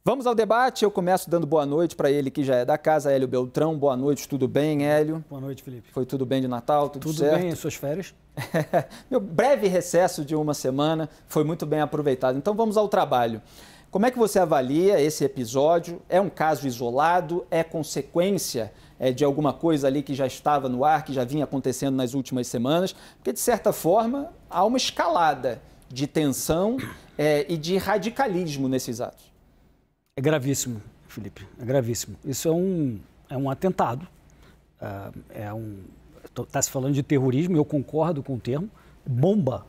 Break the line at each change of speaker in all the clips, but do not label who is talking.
Vamos ao debate. Eu começo dando boa noite para ele, que já é da casa, Hélio Beltrão. Boa noite, tudo bem, Hélio?
Boa noite, Felipe.
Foi tudo bem de Natal? Tudo certo?
Tudo bem, as suas férias?
Meu breve recesso de uma semana foi muito bem aproveitado. Então vamos ao trabalho. Como é que você avalia esse episódio? É um caso isolado? É consequência de alguma coisa ali que já estava no ar, que já vinha acontecendo nas últimas semanas? Porque, de certa forma, há uma escalada de tensão e de radicalismo nesses atos.
É gravíssimo, Felipe, é gravíssimo. Isso é um atentado, está se falando de terrorismo, eu concordo com o termo, bomba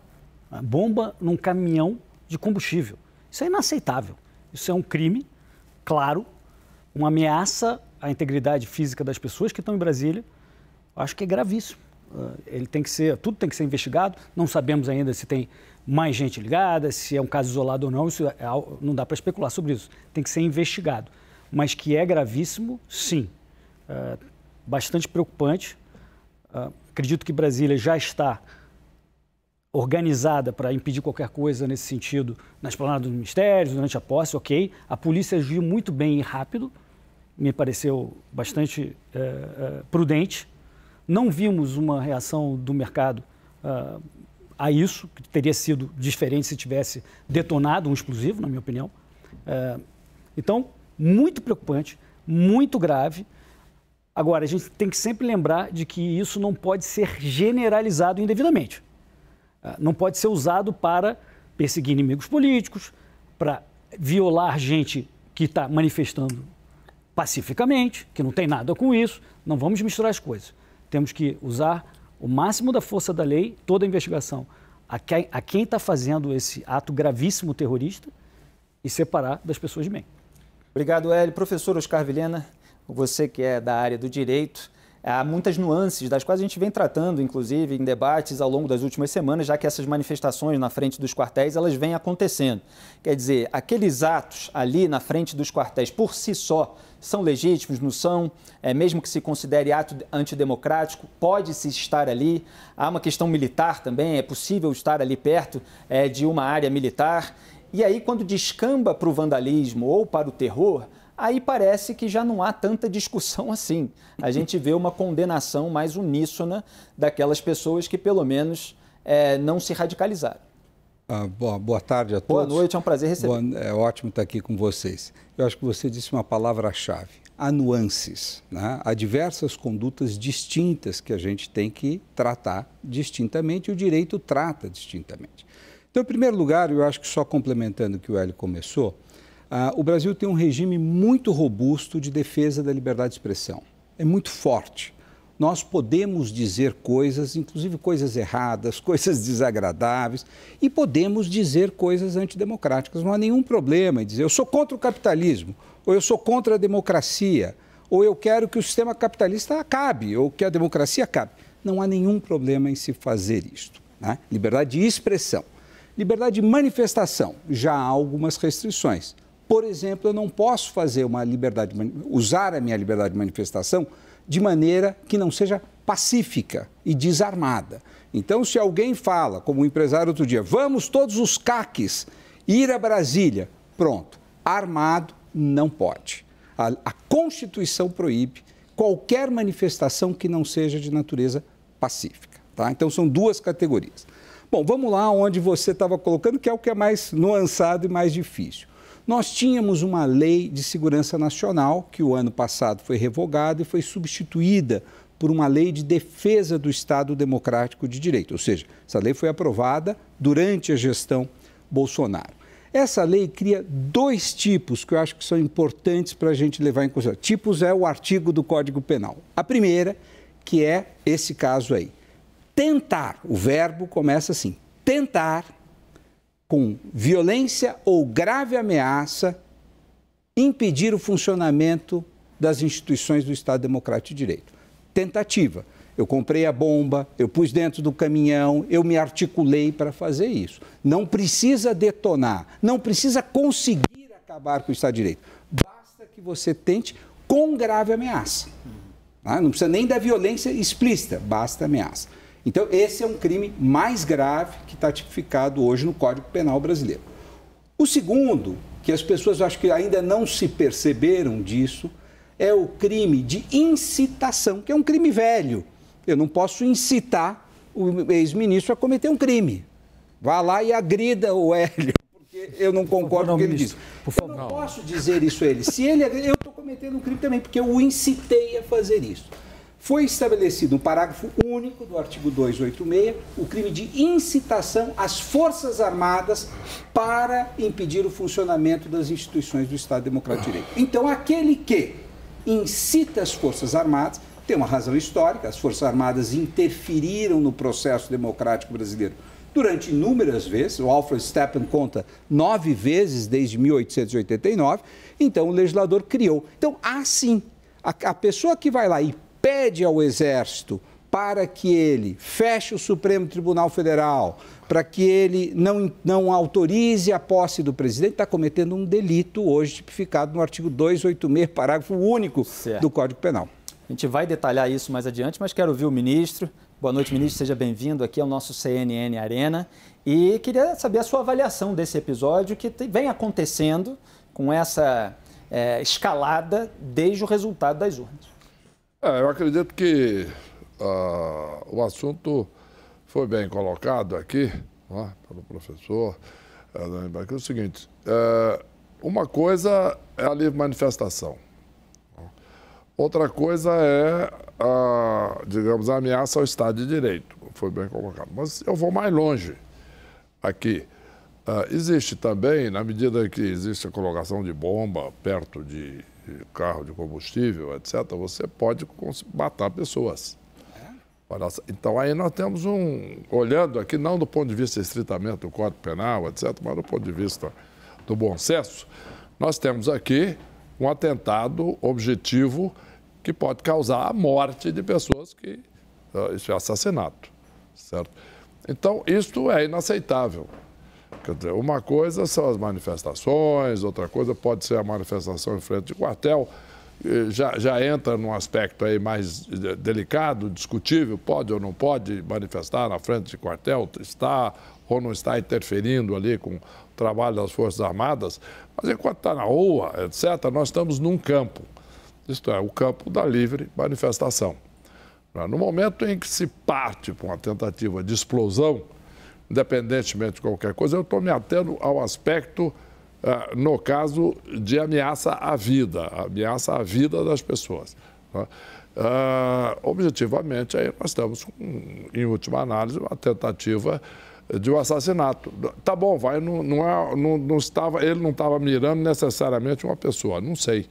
num caminhão de combustível. Isso é inaceitável, isso é um crime, claro, uma ameaça à integridade física das pessoas que estão em Brasília. Acho que é gravíssimo. Tudo tem que ser investigado, não sabemos ainda se tem mais gente ligada, se é um caso isolado ou não, não dá para especular sobre isso, tem que ser investigado. Mas que é gravíssimo, sim, bastante preocupante. Acredito que Brasília já está organizada para impedir qualquer coisa nesse sentido, na esplanada dos ministérios, durante a posse, ok. A polícia agiu muito bem e rápido, me pareceu bastante prudente. Não vimos uma reação do mercado a isso, que teria sido diferente se tivesse detonado um explosivo, na minha opinião. Então, muito preocupante, muito grave. Agora, a gente tem que sempre lembrar de que isso não pode ser generalizado indevidamente. Não pode ser usado para perseguir inimigos políticos, para violar gente que está manifestando pacificamente, que não tem nada com isso. Não vamos misturar as coisas. Temos que usar o máximo da força da lei, toda a investigação, a quem está fazendo esse ato gravíssimo terrorista e separar das pessoas de bem.
Obrigado, Hélio. Professor Oscar Vilhena, você que é da área do direito, há muitas nuances, das quais a gente vem tratando, inclusive, em debates ao longo das últimas semanas, já que essas manifestações na frente dos quartéis, elas vêm acontecendo. Quer dizer, aqueles atos ali na frente dos quartéis, por si só, são legítimos, não são? Mesmo que se considere ato antidemocrático, pode-se estar ali. Há uma questão militar também, é possível estar ali perto de uma área militar. E aí, quando descamba para o vandalismo ou para o terror, aí parece que já não há tanta discussão assim. A gente vê uma condenação mais uníssona daquelas pessoas que, pelo menos, não se radicalizaram.
Boa tarde a todos.
Boa noite, é um prazer receber.
É ótimo estar aqui com vocês. Eu acho que você disse uma palavra-chave, há nuances, né? Há diversas condutas distintas que a gente tem que tratar distintamente e o direito trata distintamente. Então, em primeiro lugar, eu acho que só complementando o que o Hélio começou, o Brasil tem um regime muito robusto de defesa da liberdade de expressão. É muito forte. Nós podemos dizer coisas, inclusive coisas erradas, coisas desagradáveis, e podemos dizer coisas antidemocráticas. Não há nenhum problema em dizer eu sou contra o capitalismo, ou eu sou contra a democracia, ou eu quero que o sistema capitalista acabe, ou que a democracia acabe. Não há nenhum problema em se fazer isto, né? Liberdade de expressão. Liberdade de manifestação, já há algumas restrições. Por exemplo, eu não posso usar a minha liberdade de manifestação de maneira que não seja pacífica e desarmada. Então, se alguém fala, como um empresário outro dia, vamos todos os CACs ir a Brasília, pronto, armado não pode. A Constituição proíbe qualquer manifestação que não seja de natureza pacífica, tá? Então, são duas categorias. Bom, vamos lá onde você estava colocando, que é o que é mais nuançado e mais difícil. Nós tínhamos uma lei de segurança nacional, que o ano passado foi revogada e foi substituída por uma lei de defesa do Estado Democrático de Direito. Ou seja, essa lei foi aprovada durante a gestão Bolsonaro. Essa lei cria dois tipos que eu acho que são importantes para a gente levar em consideração. Tipos é o artigo do Código Penal. A primeira, que é esse caso aí. Tentar, o verbo começa assim, tentar, com violência ou grave ameaça, impedir o funcionamento das instituições do Estado Democrático de Direito. Tentativa. Eu comprei a bomba, eu pus dentro do caminhão, eu me articulei para fazer isso. Não precisa detonar, não precisa conseguir acabar com o Estado de Direito. Basta que você tente com grave ameaça. Não precisa nem da violência explícita, basta ameaça. Então, esse é um crime mais grave que está tipificado hoje no Código Penal brasileiro. O segundo que as pessoas acho que ainda não se perceberam disso, é o crime de incitação, que é um crime velho. Eu não posso incitar o ex-ministro a cometer um crime. Vá lá e agrida o Hélio, porque eu não concordo com o que ele diz. Eu não posso dizer isso a ele. Se ele agride, eu estou cometendo um crime também, porque eu o incitei a fazer isso. Foi estabelecido um parágrafo único do artigo 286, o crime de incitação às Forças Armadas para impedir o funcionamento das instituições do Estado Democrático de Direito. Então, aquele que incita as Forças Armadas tem uma razão histórica, as Forças Armadas interferiram no processo democrático brasileiro durante inúmeras vezes, o Alfred Stephan conta 9 vezes desde 1889, então o legislador criou. Então, assim, a pessoa que vai lá e pede ao Exército para que ele feche o Supremo Tribunal Federal, para que ele não autorize a posse do presidente, está cometendo um delito hoje tipificado no artigo 286, parágrafo único do Código Penal.
A gente vai detalhar isso mais adiante, mas quero ouvir o ministro. Boa noite, ministro. Seja bem-vindo aqui ao nosso CNN Arena. E queria saber a sua avaliação desse episódio que vem acontecendo com essa escalada desde o resultado das urnas.
Eu acredito que o assunto foi bem colocado aqui, pelo professor. É o seguinte, uma coisa é a livre manifestação. Outra coisa é, digamos, a ameaça ao Estado de Direito. Foi bem colocado. Mas eu vou mais longe aqui. Existe também, na medida que existe a colocação de bomba perto de carro de combustível, etc., você pode matar pessoas. Então, aí nós temos olhando aqui, não do ponto de vista estritamente do Código Penal, etc., mas do ponto de vista do bom senso, nós temos aqui um atentado objetivo que pode causar a morte de pessoas que... Isso é assassinato, certo? Então, isto é inaceitável. Quer dizer, uma coisa são as manifestações, outra coisa pode ser a manifestação em frente de quartel, já entra num aspecto aí mais delicado, discutível, pode ou não pode manifestar na frente de quartel, está ou não está interferindo ali com o trabalho das Forças Armadas, mas enquanto está na rua, etc., nós estamos num campo, isto é, o campo da livre manifestação. No momento em que se parte para uma tentativa de explosão, independentemente de qualquer coisa, eu estou me atendo ao aspecto, no caso, de ameaça à vida das pessoas. Objetivamente, aí nós estamos, em última análise, uma tentativa de um assassinato. Tá bom, ele não estava mirando necessariamente uma pessoa, não sei,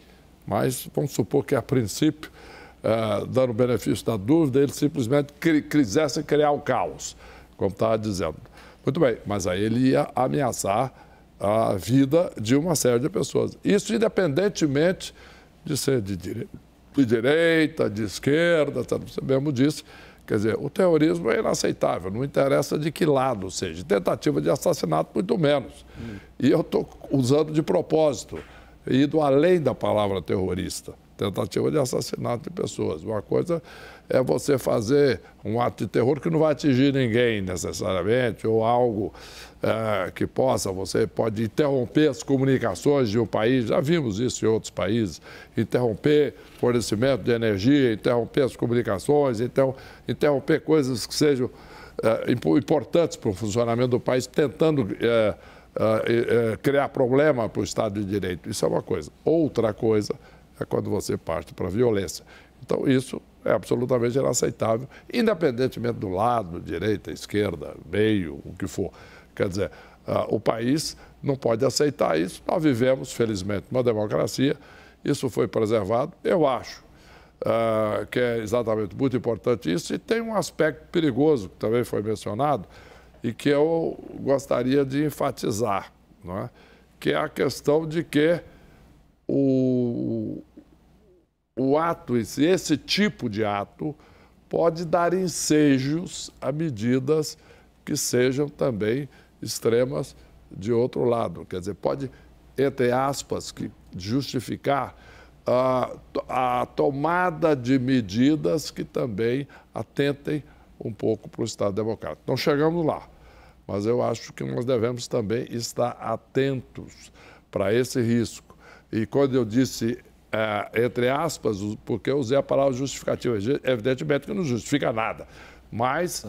mas vamos supor que, a princípio, dando o benefício da dúvida, ele simplesmente quisesse criar o caos, como estava dizendo. Muito bem, mas aí ele ia ameaçar a vida de uma série de pessoas. Isso independentemente de ser de direita, de esquerda, sabemos disso. Quer dizer, o terrorismo é inaceitável, não interessa de que lado seja. Tentativa de assassinato, muito menos. E eu estou usando de propósito, indo além da palavra terrorista. Tentativa de assassinato de pessoas. Uma coisa é você fazer um ato de terror que não vai atingir ninguém necessariamente, ou algo que você pode interromper as comunicações de um país, já vimos isso em outros países, interromper fornecimento de energia, interromper as comunicações, então, interromper coisas que sejam importantes para o funcionamento do país, tentando criar problema para o Estado de Direito. Isso é uma coisa. Outra coisa é quando você parte para a violência. Então, isso é absolutamente inaceitável, independentemente do lado, direita, esquerda, meio, o que for. Quer dizer, o país não pode aceitar isso. Nós vivemos, felizmente, uma democracia, isso foi preservado. Eu acho que é exatamente muito importante isso. E tem um aspecto perigoso, que também foi mencionado, e que eu gostaria de enfatizar, não é? Que é a questão de que o ato, esse tipo de ato, pode dar ensejos a medidas que sejam também extremas de outro lado. Quer dizer, pode, entre aspas, que justificar a tomada de medidas que também atentem um pouco para o Estado Democrático. Não chegamos lá, mas eu acho que nós devemos também estar atentos para esse risco. E quando eu disse, entre aspas, porque eu usei a palavra justificativa, evidentemente que não justifica nada, mas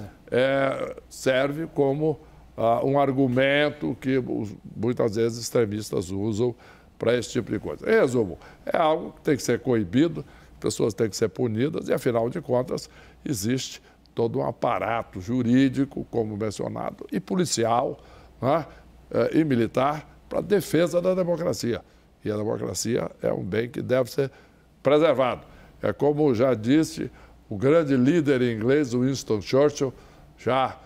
serve como um argumento que muitas vezes extremistas usam para esse tipo de coisa. Em resumo, é algo que tem que ser coibido, pessoas têm que ser punidas e, afinal de contas, existe todo um aparato jurídico, como mencionado, e policial, né, e militar para a defesa da democracia. E a democracia é um bem que deve ser preservado. É como já disse o grande líder inglês, Winston Churchill, já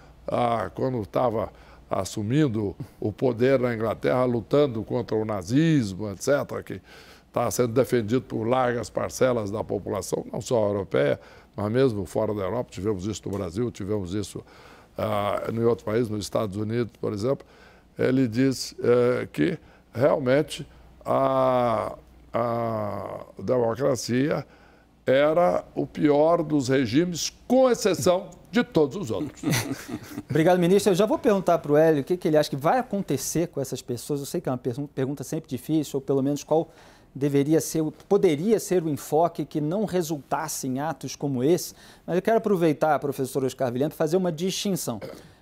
quando estava assumindo o poder na Inglaterra, lutando contra o nazismo, etc., que está sendo defendido por largas parcelas da população, não só europeia, mas mesmo fora da Europa. Tivemos isso no Brasil, tivemos isso em outros países, nos Estados Unidos, por exemplo. Ele diz que realmente a democracia era o pior dos regimes, com exceção de todos os outros.
Obrigado, ministro. Eu já vou perguntar para o Hélio o que ele acha que vai acontecer com essas pessoas. Eu sei que é uma pergunta sempre difícil, ou pelo menos qual poderia ser o enfoque que não resultasse em atos como esse. Mas eu quero aproveitar, professor Oscar Vilhena, para fazer uma distinção.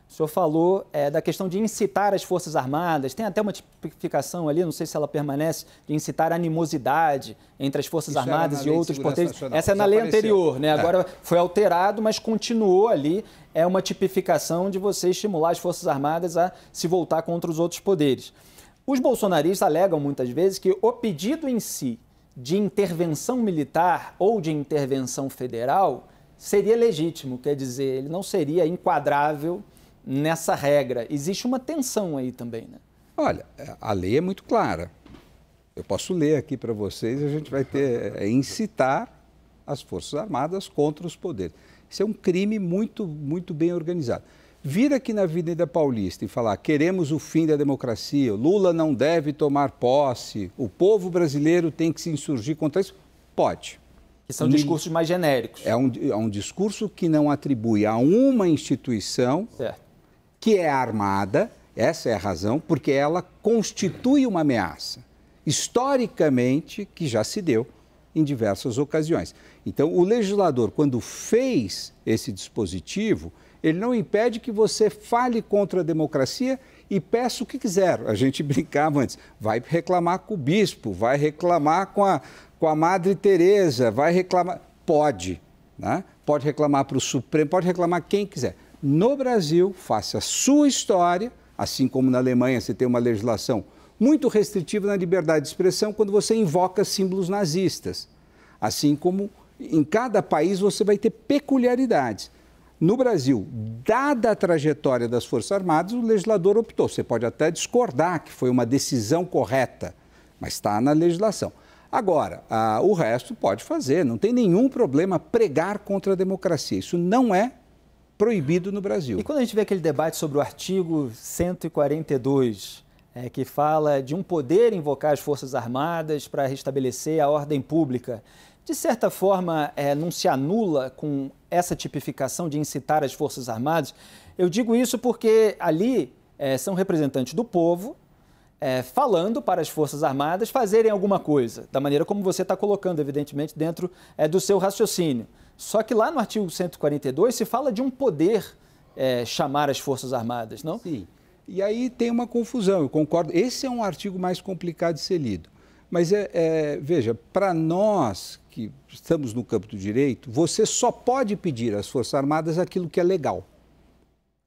O senhor falou da questão de incitar as Forças Armadas, tem até uma tipificação ali, não sei se ela permanece, de incitar animosidade entre as Forças Armadas e outros poderes. Essa é na lei anterior, né? Agora foi alterado, mas continuou ali. É uma tipificação de você estimular as Forças Armadas a se voltar contra os outros poderes. Os bolsonaristas alegam muitas vezes que o pedido em si de intervenção militar ou de intervenção federal seria legítimo, quer dizer, ele não seria enquadrável nessa regra. Existe uma tensão aí também, né?
Olha, a lei é muito clara. Eu posso ler aqui para vocês, a gente vai ter incitar as Forças Armadas contra os poderes. Isso é um crime muito, muito bem organizado. Vir aqui na Avenida Paulista e falar queremos o fim da democracia, Lula não deve tomar posse, o povo brasileiro tem que se insurgir contra isso, pode.
Que são discursos mais genéricos.
É um discurso que não atribui a uma instituição que é armada, essa é a razão, porque ela constitui uma ameaça, historicamente, que já se deu em diversas ocasiões. Então, o legislador, quando fez esse dispositivo, ele não impede que você fale contra a democracia e peça o que quiser. A gente brincava antes, vai reclamar com o bispo, vai reclamar com a Madre Teresa, vai reclamar... Pode, né? Pode reclamar para o Supremo, pode reclamar quem quiser. No Brasil, faça a sua história, assim como na Alemanha você tem uma legislação muito restritiva na liberdade de expressão quando você invoca símbolos nazistas. Assim como em cada país você vai ter peculiaridades. No Brasil, dada a trajetória das Forças Armadas, o legislador optou. Você pode até discordar que foi uma decisão correta, mas está na legislação. Agora, o resto pode fazer, não tem nenhum problema pregar contra a democracia. Isso não é proibido no Brasil.
E quando a gente vê aquele debate sobre o artigo 142, que fala de um poder invocar as Forças Armadas para restabelecer a ordem pública, de certa forma, não se anula com essa tipificação de incitar as Forças Armadas? Eu digo isso porque ali são representantes do povo falando para as Forças Armadas fazerem alguma coisa, da maneira como você está colocando, evidentemente, dentro do seu raciocínio. Só que lá no artigo 142 se fala de um poder chamar as Forças Armadas, não?
Sim. E aí tem uma confusão, eu concordo. Esse é um artigo mais complicado de ser lido. Mas, veja, para nós que estamos no campo do direito, você só pode pedir às Forças Armadas aquilo que é legal.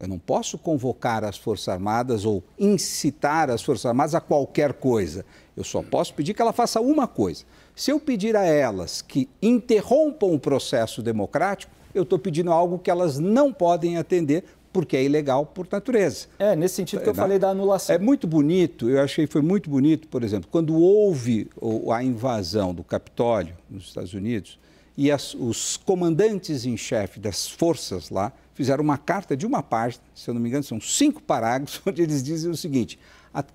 Eu não posso convocar as Forças Armadas ou incitar as Forças Armadas a qualquer coisa. Eu só posso pedir que ela faça uma coisa. Se eu pedir a elas que interrompam o processo democrático, eu estou pedindo algo que elas não podem atender, porque é ilegal por natureza.
Nesse sentido que eu falei da anulação.
É muito bonito, eu achei que foi muito bonito, por exemplo, quando houve a invasão do Capitólio nos Estados Unidos e os comandantes em chefe das forças lá fizeram uma carta de uma página, se eu não me engano, são 5 parágrafos, onde eles dizem o seguinte: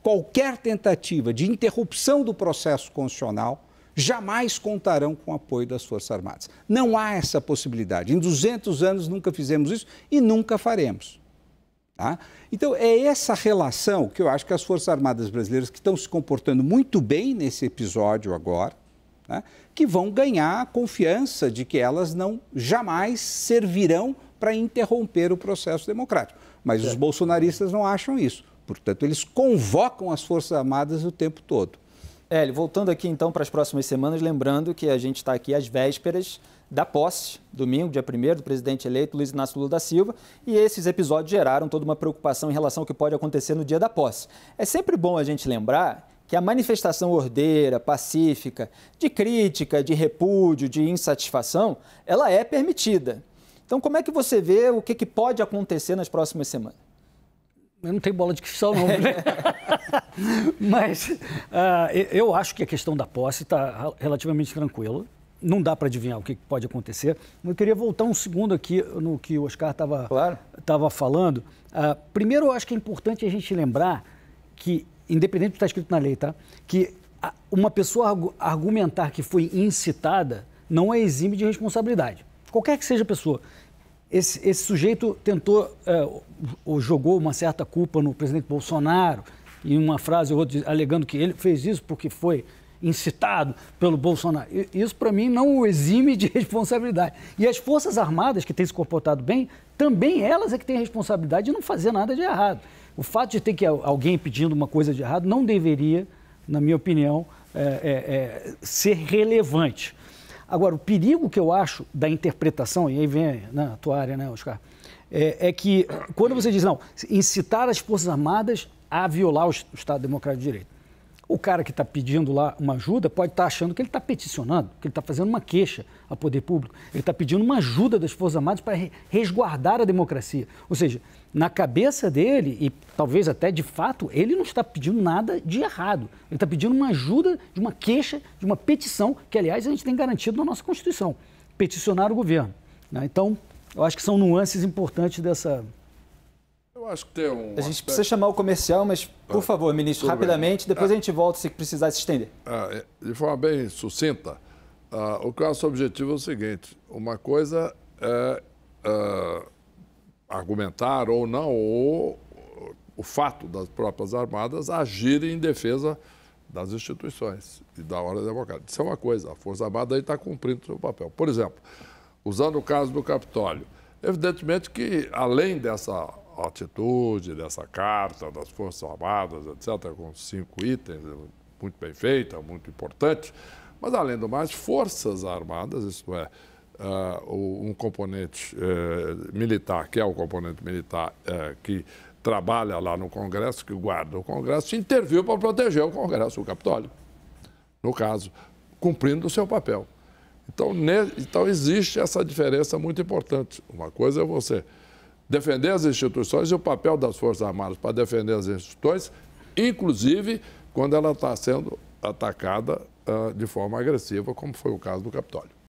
qualquer tentativa de interrupção do processo constitucional jamais contarão com o apoio das Forças Armadas. Não há essa possibilidade. Em 200 anos nunca fizemos isso e nunca faremos. Tá? Então, é essa relação que eu acho que as Forças Armadas brasileiras, que estão se comportando muito bem nesse episódio agora, né, que vão ganhar a confiança de que elas não jamais servirão para interromper o processo democrático. Mas os bolsonaristas não acham isso. Portanto, eles convocam as Forças Armadas o tempo todo.
Hélio, voltando aqui então para as próximas semanas, lembrando que a gente está aqui às vésperas da posse, domingo, dia 1º, do presidente eleito Luiz Inácio Lula da Silva, e esses episódios geraram toda uma preocupação em relação ao que pode acontecer no dia da posse. É sempre bom a gente lembrar que a manifestação ordeira, pacífica, de crítica, de repúdio, de insatisfação, ela é permitida. Então, como é que você vê o que pode acontecer nas próximas semanas?
Eu não tenho bola de cristal, não. Mas eu acho que a questão da posse está relativamente tranquila. Não dá para adivinhar o que pode acontecer. Eu queria voltar um segundo aqui no que o Oscar estava falando. Primeiro, eu acho que é importante a gente lembrar que, independente do que está escrito na lei, tá? Que uma pessoa argumentar que foi incitada não é exime de responsabilidade. Qualquer que seja a pessoa. Esse sujeito tentou, ou jogou uma certa culpa no presidente Bolsonaro, em uma frase ou outra, alegando que ele fez isso porque foi incitado pelo Bolsonaro. Isso, para mim, não o exime de responsabilidade. E as Forças Armadas, que têm se comportado bem, também elas é que têm a responsabilidade de não fazer nada de errado. O fato de ter que alguém pedindo uma coisa de errado não deveria, na minha opinião, ser relevante. Agora, o perigo que eu acho da interpretação, e aí vem na tua área, né, Oscar, é que quando você diz, não, incitar as Forças Armadas a violar o Estado Democrático de Direito. O cara que está pedindo lá uma ajuda pode estar achando que ele está peticionando, que ele está fazendo uma queixa ao poder público. Ele está pedindo uma ajuda das Forças Armadas para resguardar a democracia. Ou seja, na cabeça dele, e talvez até de fato, ele não está pedindo nada de errado. Ele está pedindo uma ajuda, de uma queixa, de uma petição, que, aliás, a gente tem garantido na nossa Constituição, peticionar o governo. Né? Então, eu acho que são nuances importantes dessa...
Eu acho que tem
A gente precisa chamar o comercial, mas, por favor, ministro, rapidamente, depois a gente volta se precisar se estender.
De forma bem sucinta, o nosso objetivo é o seguinte: uma coisa é argumentar ou não, ou o fato das próprias armadas agirem em defesa das instituições e da ordem democrática. Isso é uma coisa, a Força Armada aí está cumprindo o seu papel. Por exemplo, usando o caso do Capitólio, evidentemente que, além dessa atitude, dessa carta das Forças Armadas, etc., com 5 itens, muito bem feita, muito importante, mas, além do mais, Forças Armadas, isto é, um componente militar, que é o componente militar que trabalha lá no Congresso, que guarda o Congresso, interviu para proteger o Congresso, o Capitólio, no caso, cumprindo o seu papel. Então existe essa diferença muito importante. Uma coisa é você defender as instituições e o papel das Forças Armadas para defender as instituições, inclusive quando ela está sendo atacada de forma agressiva, como foi o caso do Capitólio.